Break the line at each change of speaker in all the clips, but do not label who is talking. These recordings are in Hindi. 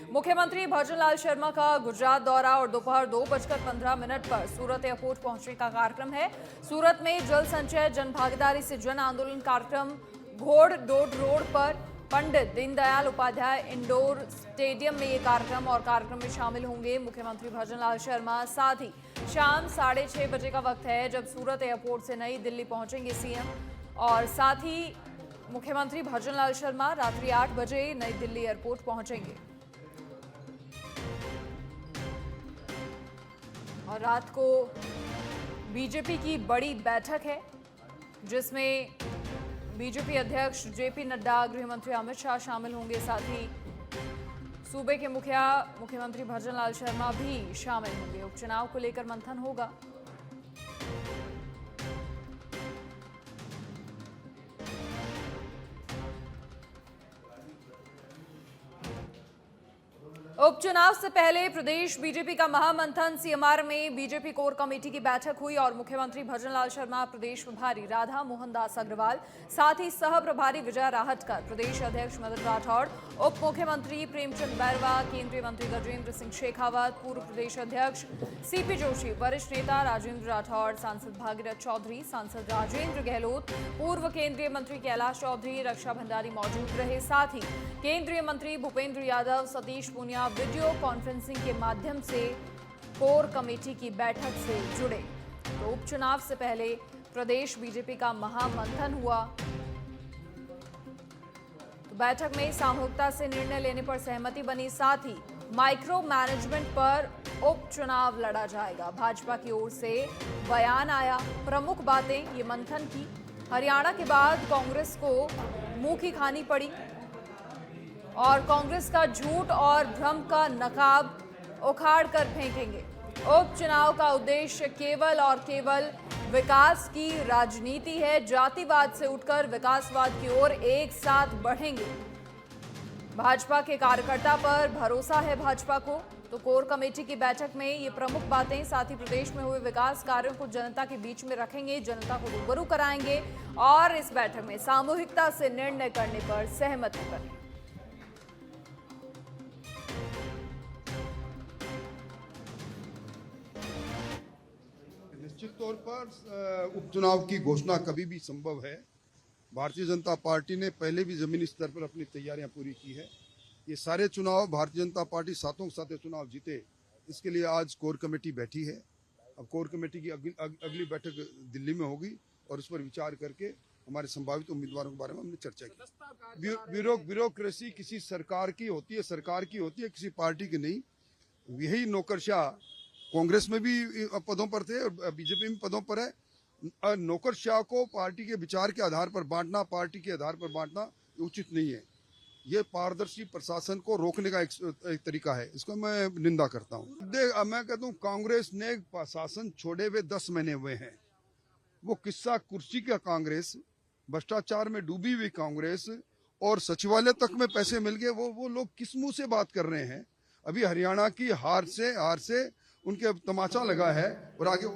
मुख्यमंत्री भजनलाल शर्मा का गुजरात दौरा और दोपहर 2:15 पर सूरत एयरपोर्ट पहुंचने का कार्यक्रम है। सूरत में जल संचय जन भागीदारी से जन आंदोलन कार्यक्रम घोड़ डोड रोड पर पंडित दीनदयाल उपाध्याय इंडोर स्टेडियम में ये कार्यक्रम और कार्यक्रम में शामिल होंगे मुख्यमंत्री भजनलाल शर्मा। साथ ही शाम 6:30 बजे का वक्त है जब सूरत एयरपोर्ट से नई दिल्ली पहुंचेंगे सीएम और साथ ही मुख्यमंत्री भजनलाल शर्मा रात्रि 8 बजे नई दिल्ली एयरपोर्ट पहुंचेंगे। और रात को बीजेपी की बड़ी बैठक है जिसमें बीजेपी अध्यक्ष जेपी नड्डा, गृह मंत्री अमित शाह शामिल होंगे। साथ ही सूबे के मुखिया मुख्यमंत्री भजनलाल शर्मा भी शामिल होंगे। उपचुनाव को लेकर मंथन होगा। उपचुनाव से पहले प्रदेश बीजेपी का महामंथन। सीएमआर में बीजेपी कोर कमेटी की बैठक हुई और मुख्यमंत्री भजनलाल शर्मा, प्रदेश प्रभारी राधा मोहन दास अग्रवाल, साथ ही सह प्रभारी विजय राहटकर, प्रदेश अध्यक्ष मदन राठौड़, उप मुख्यमंत्री प्रेमचंद बैरवा, केंद्रीय मंत्री गजेंद्र सिंह शेखावत, पूर्व प्रदेश अध्यक्ष सीपी जोशी, वरिष्ठ नेता राजेंद्र राठौड़, सांसद भागीरथ चौधरी, सांसद राजेंद्र गहलोत, पूर्व केंद्रीय मंत्री कैलाश चौधरी, रक्षा भंडारी मौजूद रहे। साथ ही केंद्रीय मंत्री भूपेंद्र यादव, सतीश पूनिया वीडियो कॉन्फ्रेंसिंग के माध्यम से कोर कमेटी की बैठक से जुड़े। तो उपचुनाव से पहले प्रदेश बीजेपी का महामंथन हुआ। तो बैठक में सामूहिकता से निर्णय लेने पर सहमति बनी। साथ ही माइक्रो मैनेजमेंट पर उपचुनाव लड़ा जाएगा। भाजपा की ओर से बयान आया। प्रमुख बातें ये मंथन की। हरियाणा के बाद कांग्रेस को मुंह की खानी पड़ी और कांग्रेस का झूठ और भ्रम का नकाब उखाड़ कर फेंकेंगे। उपचुनाव का उद्देश्य केवल और केवल विकास की राजनीति है। जातिवाद से उठकर विकासवाद की ओर एक साथ बढ़ेंगे। भाजपा के कार्यकर्ता पर भरोसा है भाजपा को। तो कोर कमेटी की बैठक में ये प्रमुख बातें, साथ ही प्रदेश में हुए विकास कार्यों को जनता के बीच में रखेंगे, जनता को रूबरू कराएंगे और इस बैठक में सामूहिकता से निर्णय करने पर सहमति बनी।
निश्चित तौर पर उपचुनाव की घोषणा कभी भी संभव है। भारतीय जनता पार्टी ने पहले भी जमीनी स्तर पर अपनी तैयारियां पूरी की है। ये सारे चुनाव भारतीय जनता पार्टी सातों चुनाव जीते, इसके लिए आज कोर कमेटी बैठी है। अब कोर कमेटी की अगली बैठक दिल्ली में होगी और उस पर विचार करके हमारे संभावित उम्मीदवारों के बारे में हमने चर्चा की। ब्यूरोक्रेसी किसी सरकार की होती है, किसी पार्टी की नहीं। यही नौकरशाह कांग्रेस में भी पदों पर थे और बीजेपी में पदों पर है। नौकरशाह को पार्टी के विचार के आधार पर बांटना, पार्टी के आधार पर बांटना उचित नहीं है। ये पारदर्शी प्रशासन को रोकने का एक तरीका है। इसको मैं निंदा करता हूँ। मैं कहता हूँ कांग्रेस ने शासन छोड़े हुए 10 महीने हुए हैं। वो किस्सा कुर्सी का कांग्रेस, भ्रष्टाचार में डूबी हुई कांग्रेस और सचिवालय तक में पैसे मिल गए, वो लोग किस मुंह से बात कर रहे हैं? अभी हरियाणा की हार से उनके तमाचा लगा है और आगे।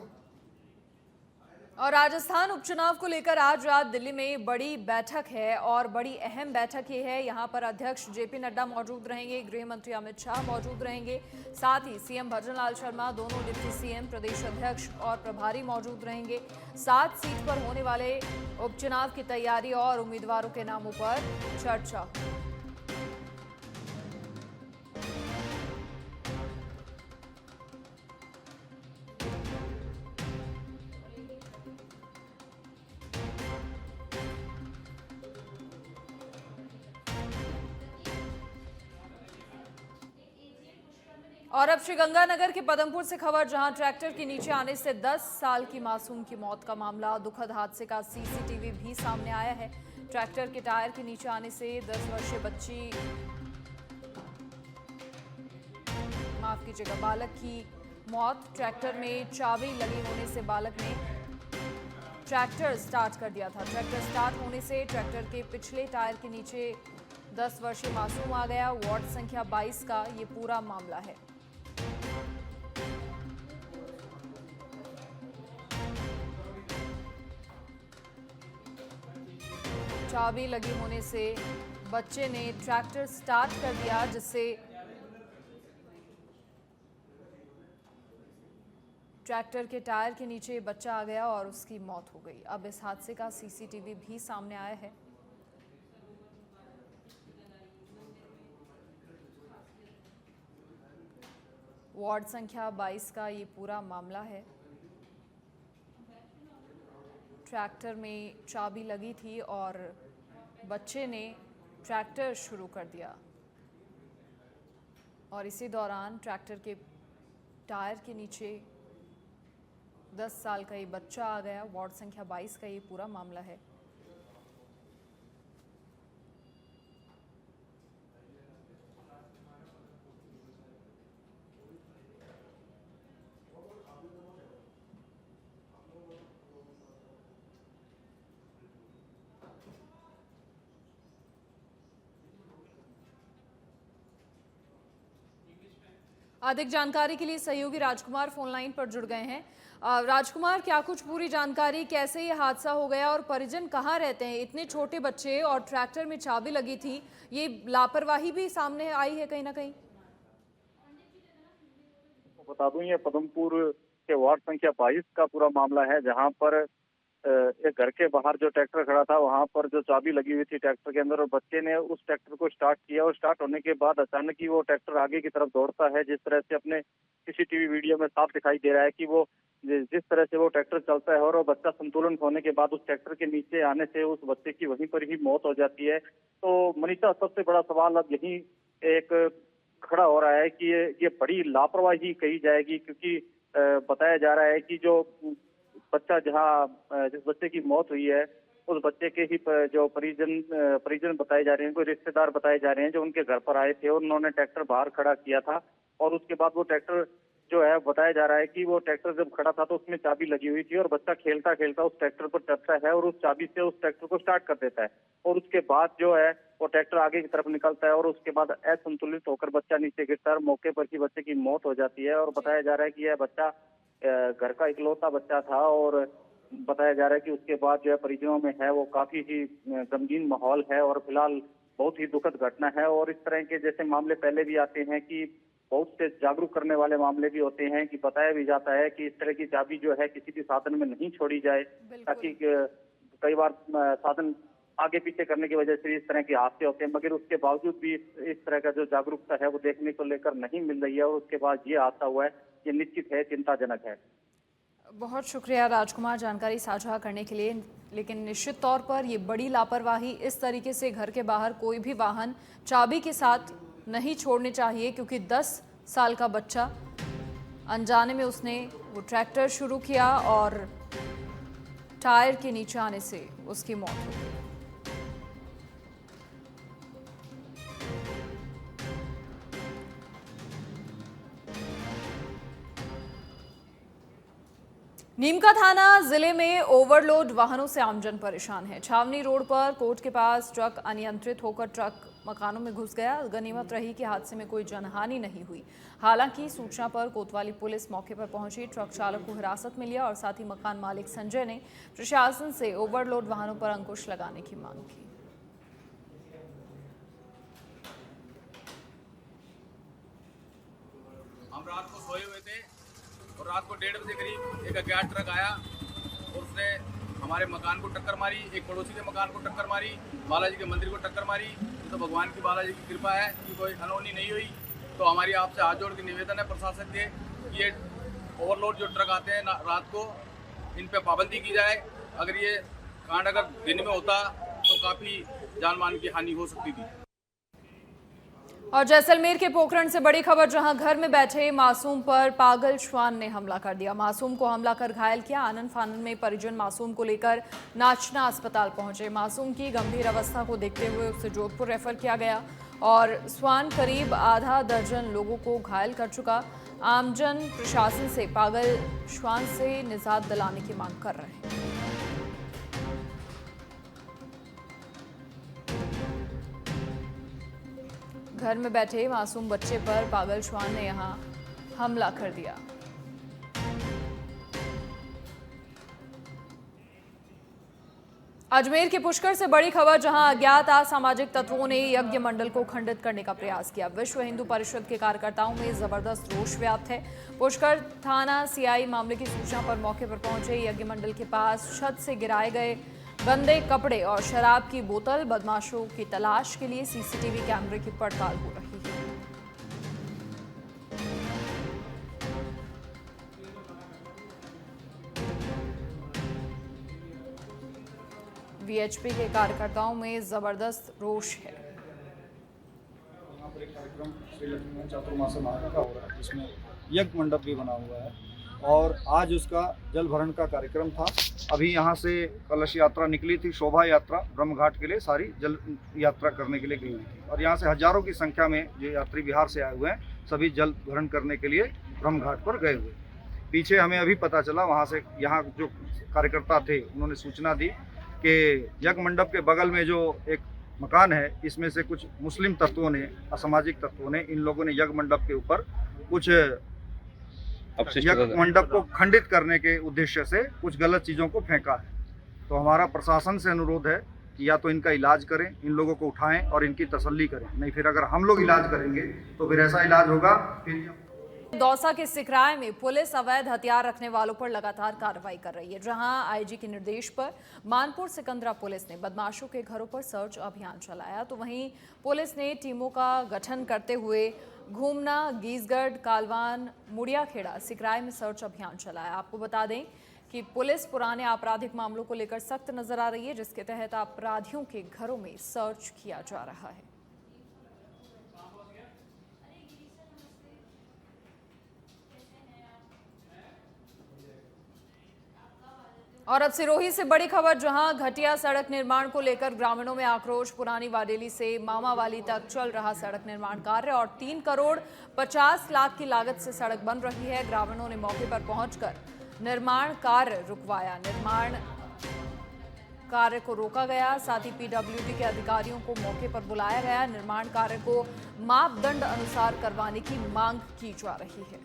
और राजस्थान उपचुनाव को लेकर आज रात दिल्ली में बड़ी बैठक है और बड़ी अहम बैठक ये है। यहाँ पर अध्यक्ष जेपी नड्डा मौजूद रहेंगे, गृह मंत्री अमित शाह मौजूद रहेंगे, साथ ही सीएम भजनलाल शर्मा, दोनों डिप्टी सीएम, प्रदेश अध्यक्ष और प्रभारी मौजूद रहेंगे। 7 सीट पर होने वाले उपचुनाव की तैयारी और उम्मीदवारों के नामों पर चर्चा। और अब श्रीगंगानगर के पदमपुर से खबर, जहां ट्रैक्टर के नीचे आने से 10 साल की मासूम की मौत का मामला। दुखद हादसे का सीसीटीवी भी सामने आया है। ट्रैक्टर के टायर के नीचे आने से 10 वर्षीय बच्ची, माफ कीजिएगा, बालक की मौत। ट्रैक्टर में चाबी लगी होने से बालक ने ट्रैक्टर स्टार्ट कर दिया था। ट्रैक्टर स्टार्ट होने से ट्रैक्टर के पिछले टायर के नीचे 10 वर्षीय मासूम आ गया। वार्ड संख्या 22 का ये पूरा मामला है। चाबी लगी होने से बच्चे ने ट्रैक्टर स्टार्ट कर दिया, जिससे ट्रैक्टर के टायर के नीचे बच्चा आ गया और उसकी मौत हो गई। अब इस हादसे का सीसीटीवी भी सामने आया है। वार्ड संख्या 22 का ये पूरा मामला है। ट्रैक्टर में चाबी लगी थी और बच्चे ने ट्रैक्टर शुरू कर दिया और इसी दौरान ट्रैक्टर के टायर के नीचे 10 साल का ये बच्चा आ गया। वार्ड संख्या 22 का ये पूरा मामला है। अधिक जानकारी के लिए सहयोगी राजकुमार फोन लाइन पर जुड़ गए हैं। राजकुमार, क्या कुछ पूरी जानकारी, कैसे ये हादसा हो गया और परिजन कहाँ रहते हैं? इतने छोटे बच्चे और ट्रैक्टर में चाबी लगी थी, ये लापरवाही भी सामने आई है कहीं ना कहीं?
बता दूं, ये पदमपुर के वार्ड संख्या 22 का पूरा मामला है, जहां पर एक घर के बाहर जो ट्रैक्टर खड़ा था वहां पर जो चाबी लगी हुई थी ट्रैक्टर के अंदर, और बच्चे ने उस ट्रैक्टर को स्टार्ट किया और स्टार्ट होने के बाद अचानक ही वो ट्रैक्टर आगे की तरफ दौड़ता है। जिस तरह से अपने सीसीटीवी वीडियो में साफ दिखाई दे रहा है कि वो जिस तरह से वो ट्रैक्टर चलता है और वो बच्चा संतुलन खोने के बाद उस ट्रैक्टर के नीचे आने से उस बच्चे की वहीं पर ही मौत हो जाती है। तो मनीषा, सबसे बड़ा सवाल अब यही एक खड़ा हो रहा है कि ये बड़ी लापरवाही कही जाएगी, क्योंकि बताया जा रहा है कि जो बच्चा जिस बच्चे की मौत हुई है उस बच्चे के ही जो परिजन बताए जा रहे हैं, कोई रिश्तेदार बताए जा रहे हैं जो उनके घर पर आए थे और उन्होंने ट्रैक्टर बाहर खड़ा किया था। और उसके बाद वो ट्रैक्टर जो है, बताया जा रहा है कि वो ट्रैक्टर जब खड़ा था तो उसमें चाबी लगी हुई थी और बच्चा खेलता खेलता उस ट्रैक्टर पर चढ़ता है और उस चाबी से उस ट्रैक्टर को स्टार्ट कर देता है। और उसके बाद जो है वो ट्रैक्टर आगे की तरफ निकलता है और उसके बाद असंतुलित होकर बच्चा नीचे गिरता है और मौके पर ही बच्चे की मौत हो जाती है। और बताया जा रहा है कि यह बच्चा घर का इकलौता बच्चा था और बताया जा रहा है कि उसके बाद जो है परिजनों में है वो काफी ही गमगीन माहौल है और फिलहाल बहुत ही दुखद घटना है। और इस तरह के जैसे मामले पहले भी आते हैं कि बहुत से जागरूक करने वाले मामले भी होते हैं कि बताया भी जाता है कि इस तरह की चाबी जो है किसी भी साधन में नहीं छोड़ी जाए, ताकि कई बार साधन आगे पीछे करने की वजह से इस तरह के हादसे होते हैं। मगर उसके बावजूद भी इस तरह का जो जागरूकता है वो देखने को लेकर नहीं मिल रही है और उसके बाद ये हादसा हुआ है, ये निश्चित है चिंताजनक है।
बहुत शुक्रिया राजकुमार जानकारी साझा करने के लिए। लेकिन निश्चित तौर पर ये बड़ी लापरवाही, इस तरीके से घर के बाहर कोई भी वाहन चाबी के साथ नहीं छोड़ने चाहिए, क्योंकि 10 साल का बच्चा अनजाने में उसने वो ट्रैक्टर शुरू किया और टायर के नीचे आने से उसकी मौत हो गई। नीमका थाना जिले में ओवरलोड वाहनों से आमजन परेशान है। छावनी रोड पर कोर्ट के पास ट्रक अनियंत्रित होकर ट्रक मकानों में घुस गया। गनीमत रही कि हादसे में कोई जनहानि नहीं हुई। हालांकि सूचना पर कोतवाली पुलिस मौके पर पहुंची, ट्रक चालक को हिरासत में लिया और साथ ही मकान मालिक संजय ने प्रशासन से ओवरलोड वाहनों पर अंकुश लगाने की मांग की।
हम रात को सोए हुए थे और रात को 1:30 बजे करीब एक अज्ञात ट्रक आया और उसने हमारे मकान को टक्कर मारी, एक पड़ोसी के मकान को टक्कर मारी, बालाजी के मंदिर को टक्कर मारी। तो भगवान की, बालाजी की कृपा है कि कोई अनहोनी नहीं हुई। तो हमारी आपसे हाथ जोड़ के निवेदन है प्रशासन के, ये ओवरलोड जो ट्रक आते हैं रात को, इन पे पाबंदी की जाए। अगर ये कांड अगर दिन में होता तो काफ़ी जान मान की हानि हो सकती थी।
और जैसलमेर के पोखरण से बड़ी खबर, जहां घर में बैठे मासूम पर पागल श्वान ने हमला कर दिया। मासूम को हमला कर घायल किया। आनन फानन में परिजन मासूम को लेकर नाचना अस्पताल पहुंचे। मासूम की गंभीर अवस्था को देखते हुए उसे जोधपुर रेफर किया गया और श्वान करीब आधा दर्जन लोगों को घायल कर चुका। आमजन प्रशासन से पागल श्वान से निजात दिलाने की मांग कर रहे हैं। घर में बैठे मासूम बच्चे पर पागल श्वान ने यहां हमला कर दिया। अजमेर के पुष्कर से बड़ी खबर, जहां अज्ञात असामाजिक तत्वों ने यज्ञ मंडल को खंडित करने का प्रयास किया। विश्व हिंदू परिषद के कार्यकर्ताओं में जबरदस्त रोष व्याप्त है। पुष्कर थाना सीआई मामले की सूचना पर मौके पर पहुंचे। यज्ञ मंडल के पास छत से गिराए गए गंदे कपड़े और शराब की बोतल, बदमाशों की तलाश के लिए सीसीटीवी कैमरे की पड़ताल हो रही है। वीएचपी के कार्यकर्ताओं में जबरदस्त रोष है।
यहाँ पर एक कार्यक्रम श्री लक्ष्मी चातुर्मास महाराज का हो रहा है, जिसमें यज्ञ मंडप भी बना हुआ है और आज उसका जल भरण का कार्यक्रम था। अभी यहाँ से कलश यात्रा निकली थी, शोभा यात्रा ब्रह्म घाट के लिए सारी जल यात्रा करने के लिए गई हुई थी और यहाँ से हजारों की संख्या में जो यात्री बिहार से आए हुए हैं, सभी जल भरण करने के लिए ब्रह्म घाट पर गए हुए। पीछे हमें अभी पता चला, वहाँ से यहाँ जो कार्यकर्ता थे उन्होंने सूचना दी कि यज्ञ मंडप के बगल में जो एक मकान है, इसमें से कुछ मुस्लिम तत्वों ने, असामाजिक तत्वों ने, इन लोगों ने यज्ञ मंडप के ऊपर कुछ यज्ञ मंडप को खंडित करने के उद्देश्य से कुछ गलत चीज़ों को फेंका है। तो हमारा प्रशासन से अनुरोध है कि या तो इनका इलाज करें, इन लोगों को उठाएं और इनकी तसल्ली करें, नहीं फिर अगर हम लोग इलाज करेंगे तो फिर ऐसा इलाज होगा फिर।
दौसा के सिकराय में पुलिस अवैध हथियार रखने वालों पर लगातार कार्रवाई कर रही है, जहां आईजी के निर्देश पर मानपुर सिकंदरा पुलिस ने बदमाशों के घरों पर सर्च अभियान चलाया, तो वहीं पुलिस ने टीमों का गठन करते हुए घूमना, गीसगढ़, कालवान, मुड़ियाखेड़ा, सिकराय में सर्च अभियान चलाया। आपको बता दें कि पुलिस पुराने आपराधिक मामलों को लेकर सख्त नजर आ रही है, जिसके तहत अपराधियों के घरों में सर्च किया जा रहा है। और अब सिरोही से बड़ी खबर, जहां घटिया सड़क निर्माण को लेकर ग्रामीणों में आक्रोश। पुरानी वाडेली से मामावाली तक चल रहा सड़क निर्माण कार्य और 3 करोड़ 50 लाख की लागत से सड़क बन रही है। ग्रामीणों ने मौके पर पहुंचकर निर्माण कार्य रुकवाया। निर्माण कार्य को रोका गया, साथ ही पीडब्ल्यूडी के अधिकारियों को मौके पर बुलाया गया। निर्माण कार्य को मापदंड अनुसार करवाने की मांग की जा रही है।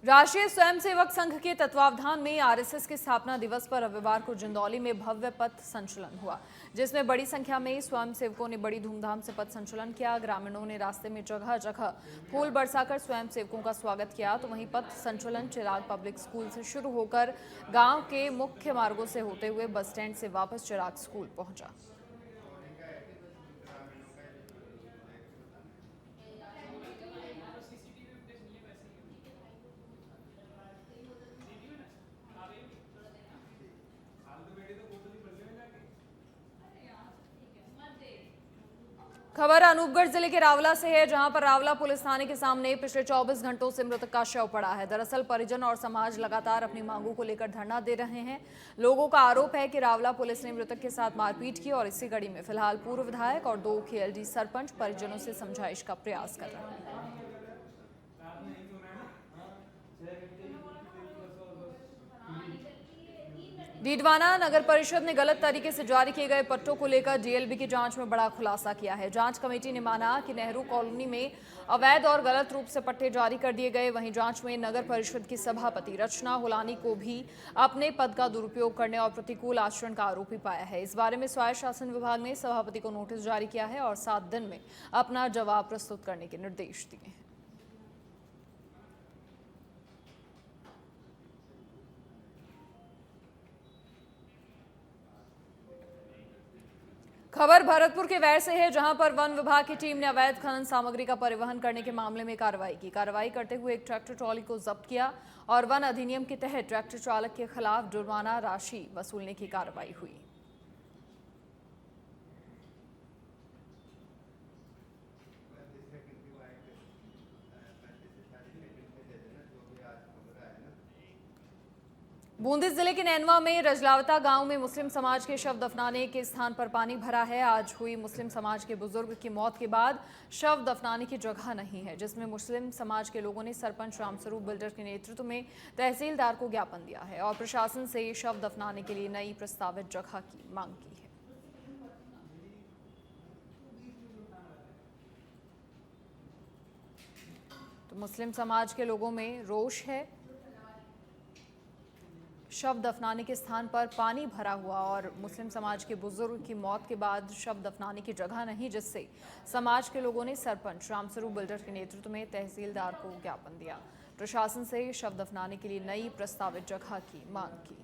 राष्ट्रीय स्वयंसेवक संघ के तत्वावधान में आरएसएस के स्थापना दिवस पर रविवार को जिंदौली में भव्य पथ संचलन हुआ, जिसमें बड़ी संख्या में स्वयंसेवकों ने बड़ी धूमधाम से पथ संचलन किया। ग्रामीणों ने रास्ते में जगह जगह फूल बरसाकर स्वयंसेवकों का स्वागत किया, तो वहीं पथ संचलन चिराग पब्लिक स्कूल से शुरू होकर गांव के मुख्य मार्गों से होते हुए बस स्टैंड से वापस चिराग स्कूल पहुंचा। खबर अनूपगढ़ जिले के रावला से है, जहां पर रावला पुलिस थाने के सामने पिछले 24 घंटों से मृतक का शव पड़ा है। दरअसल परिजन और समाज लगातार अपनी मांगों को लेकर धरना दे रहे हैं। लोगों का आरोप है कि रावला पुलिस ने मृतक के साथ मारपीट की और इसी कड़ी में फिलहाल पूर्व विधायक और 2 KLD सरपंच परिजनों से समझाइश का प्रयास कर रहे हैं। डीडवाना नगर परिषद ने गलत तरीके से जारी किए गए पट्टों को लेकर डीएलबी की जांच में बड़ा खुलासा किया है। जांच कमेटी ने माना कि नेहरू कॉलोनी में अवैध और गलत रूप से पट्टे जारी कर दिए गए। वहीं जांच में नगर परिषद की सभापति रचना हुलानी को भी अपने पद का दुरुपयोग करने और प्रतिकूल आचरण का आरोपी पाया है। इस बारे में स्वायत्त शासन विभाग ने सभापति को नोटिस जारी किया है और 7 दिन में अपना जवाब प्रस्तुत करने के निर्देश दिए हैं। खबर भरतपुर के वैर से है, जहां पर वन विभाग की टीम ने अवैध खनन सामग्री का परिवहन करने के मामले में कार्रवाई की। कार्रवाई करते हुए एक ट्रैक्टर ट्रॉली को जब्त किया और वन अधिनियम के तहत ट्रैक्टर चालक के खिलाफ जुर्माना राशि वसूलने की कार्रवाई हुई। बूंदी जिले के नैनवा में रजलावता गांव में मुस्लिम समाज के शव दफनाने के स्थान पर पानी भरा है। आज हुई मुस्लिम समाज के बुजुर्ग की मौत के बाद शव दफनाने की जगह नहीं है, जिसमें मुस्लिम समाज के लोगों ने सरपंच रामस्वरूप बिल्डर के नेतृत्व में तहसीलदार को ज्ञापन दिया है और प्रशासन से शव दफनाने के लिए नई प्रस्तावित जगह की मांग की है। तो मुस्लिम समाज के लोगों में रोष है। शव दफनाने के स्थान पर पानी भरा हुआ और मुस्लिम समाज के बुजुर्ग की मौत के बाद शव दफनाने की जगह नहीं, जिससे समाज के लोगों ने सरपंच रामस्वरूप बिल्डर के नेतृत्व में तहसीलदार को ज्ञापन दिया। प्रशासन से शव दफनाने के लिए नई प्रस्तावित जगह की मांग की।